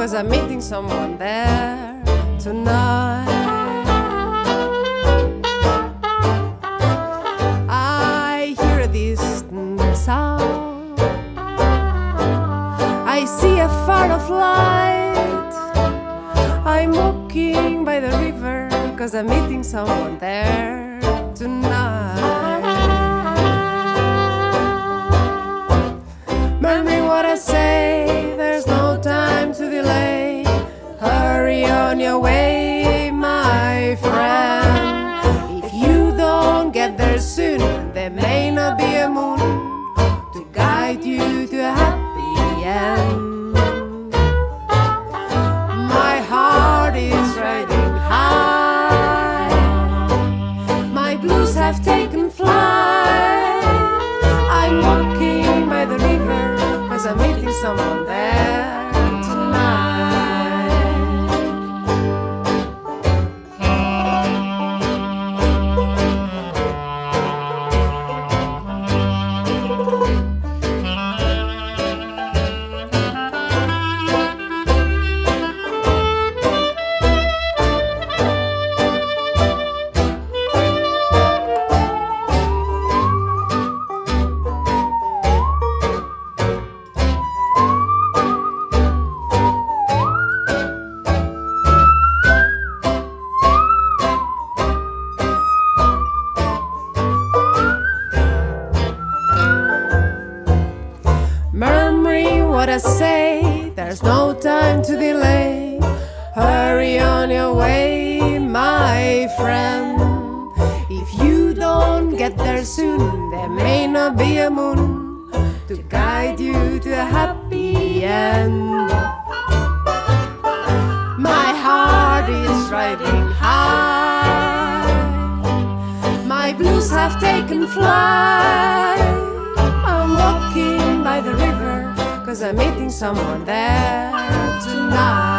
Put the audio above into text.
'cause I'm meeting someone there tonight. I hear a distant sound, I see a far off light. I'm walking by the river 'cause I'm meeting someone there tonight. Remember what I say, there's no time to delay. Hurry on your way, my friend. If you don't get there soon, there may not be a moon to guide you to a happy end. My heart is riding high, my blues have taken flight. I'm walking by the river 'cause I'm meeting someone there tonight. What I say, there's no time to delay. Hurry on your way, my friend. If you don't get there soon, there may not be a moon to guide you to a happy end. My heart is riding high, my blues have taken flight. I'm walking by the river 'cause I'm meeting someone there tonight.